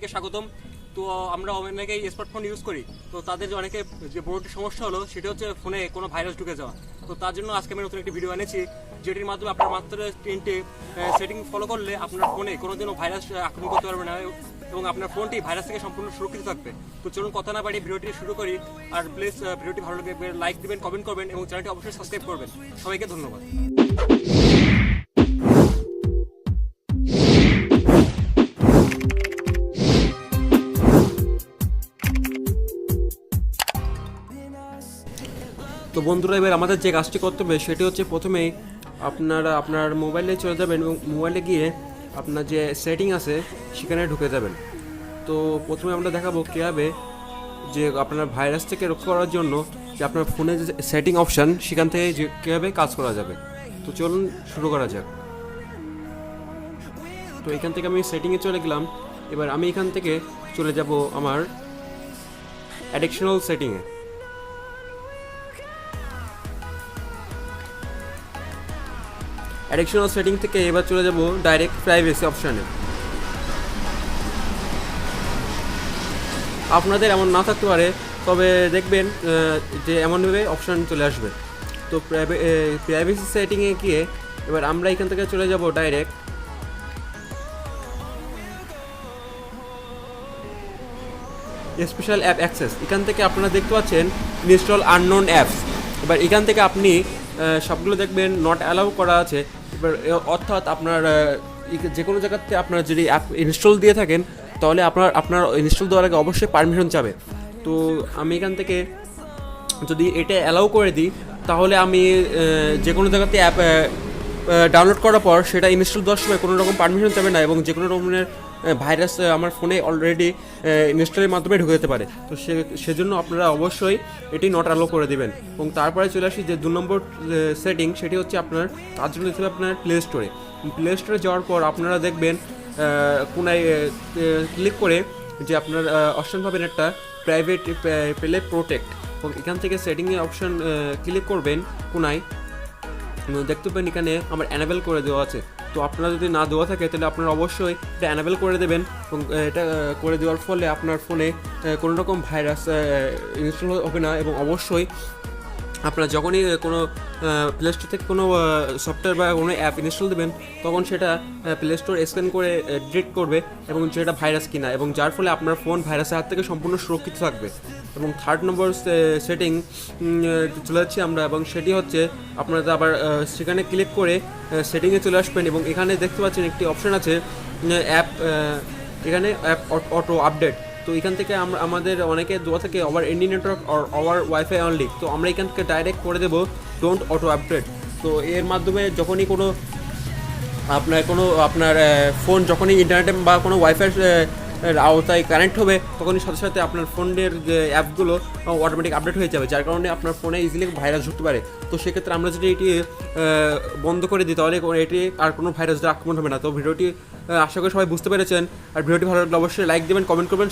সবাইকে স্বাগতম। তো আমরা অনেকেই স্মার্টফোন ইউজ করি, তো তাদের যে অনেকে যে বড় একটি সমস্যা হলো সেটা হচ্ছে ফোনে কোনো ভাইরাস ঢুকে যাওয়া। তো তার জন্য আজকে আমি নতুন একটি ভিডিও এনেছি, যেটির মাধ্যমে আপনার মাত্র 3টে সেটিং ফলো করলে আপনার ফোনে কোনোদিনও ভাইরাস আক্রমণ করতে পারবে না এবং আপনার ফোনটি ভাইরাস থেকে সম্পূর্ণ সুরক্ষিত থাকবে। তো চলুন কথা না বাড়িয়ে ভিডিওটি শুরু করি। আর প্লিজ ভিডিওটি ভালো লাগবে লাইক দিবেন, কমেন্ট করবেন এবং চ্যানেলটি অবশ্যই সাবস্ক্রাইব করবেন। সবাইকে ধন্যবাদ। তো বন্ধুরা, এবার আমাদের যে কাজটি করতে হবে সেটি হচ্ছে প্রথমেই আপনার মোবাইলে চলে যাবেন এবং মোবাইলে গিয়ে আপনার যে সেটিং আছে সেখানে ঢুকে যাবেন। তো প্রথমে আমরা দেখাবো কীভাবে যে আপনার ভাইরাস থেকে রক্ষা করার জন্য যে আপনার ফোনে যে সেটিং অপশান সেখান থেকে যে কীভাবে কাজ করা যাবে। তো চলুন শুরু করা যাক। তো এখান থেকে আমি সেটিংয়ে চলে গেলাম। এবার আমি এখান থেকে চলে যাব আমার অ্যাডিকশনাল সেটিংয়ে। অ্যাডিকশনাল সেটিং থেকে এবার চলে যাব ডাইরেক্ট প্রাইভেসি অপশানে। আপনাদের এমন না থাকতে পারে, তবে দেখবেন যে এমনভাবে অপশান চলে আসবে। তো প্রাইভেসি সেটিংয়ে গিয়ে এবার আমরা এখান থেকে চলে যাব ডাইরেক্ট স্পেশাল অ্যাপ অ্যাক্সেস। এখান থেকে আপনারা দেখতে পাচ্ছেন ইনস্টল আননোন অ্যাপস। এবার এখান থেকে আপনি সবগুলো দেখবেন নট অ্যালাউ করা আছে। এবার অর্থাৎ আপনার যে কোনো জায়গাতে আপনার যদি অ্যাপ ইনস্টল দিয়ে থাকেন তাহলে আপনার ইনস্টল দেওয়ার আগে অবশ্যই পারমিশন যাবে। তো আমি এখান থেকে যদি এটা অ্যালাউ করে দিই তাহলে আমি যে কোনো জায়গাতে অ্যাপ ডাউনলোড করার পর সেটা ইনস্টল দেওয়ার সময় কোনো রকম পারমিশন যাবে না এবং যে কোনো রকমের ভাইরাস আমার ফোনে অলরেডি ইনস্টলের মাধ্যমে ঢুকে যেতে পারে। তো সেজন্য আপনারা অবশ্যই এটি নট অ্যালাউ করে দেবেন। এবং তারপরে চলে আসি যে 2 নম্বর সেটিং, সেটি হচ্ছে আপনার তার জন্য হিসেবে আপনার প্লে স্টোরে। প্লে স্টোরে যাওয়ার পর আপনারা দেখবেন কোনায় ক্লিক করে যে আপনার অপশান পাবেন একটা প্রাইভেট প্লে প্রোটেক্ট, এবং এখান থেকে সেটিংয়ে অপশান ক্লিক করবেন। কোনায় দেখতে পাবেন এখানে আমার অ্যানাবেল করে দেওয়া আছে। তো আপনারা যদি না দেওয়া থাকে তাহলে আপনারা অবশ্যই এটা অ্যানাবেল করে দেবেন, এবং এটা করে দেওয়ার ফলে আপনার ফোনে কোনো রকম ভাইরাস ইনস্টল হবে না। এবং অবশ্যই আপনারা যখনই কোনো প্লে স্টোর থেকে কোনো সফটওয়্যার বা কোনো অ্যাপ ইনস্টল দেবেন তখন সেটা প্লে স্টোর স্ক্যান করে ডিটেক্ট করবে এবং যেটা ভাইরাস কিনা, এবং যার ফলে আপনার ফোন ভাইরাসের হাত থেকে সম্পূর্ণ সুরক্ষিত থাকবে। এবং 3rd নম্বর সেটিং চলে যাচ্ছি আমরা, এবং সেটি হচ্ছে আপনারা আবার সেখানে ক্লিক করে সেটিংয়ে চলে আসবেন এবং এখানে দেখতে পাচ্ছেন একটি অপশান আছে অ্যাপ, এখানে অ্যাপ অটো আপডেট। তো এখান থেকে আমাদের অনেকে দেওয়া থাকে over any network over wifi only. তো আমরা এখান থেকে ডাইরেক্ট করে দেবো ডোন্ট অটো আপডেট। তো এর মাধ্যমে যখনই আপনার ফোন যখনই ইন্টারনেটে বা কোনো ওয়াইফাই আওতায় কানেক্ট হবে তখনই সাথে সাথে আপনার ফোনের যে অ্যাপগুলো অটোমেটিক আপডেট হয়ে যাবে, যার কারণে আপনার ফোনে ইজিলি ভাইরাস ঢুকতে পারে। তো সেক্ষেত্রে আমরা যদি এটি বন্ধ করে দিই তাহলে এটি আর কোনো ভাইরাসের আক্রমণ হবে না। তো ভিডিওটি আশা করি সবাই বুঝতে পেরেছেন। আর ভিডিওটি ভালো লাগলে অবশ্যই লাইক দেবেন, কমেন্ট করবেন।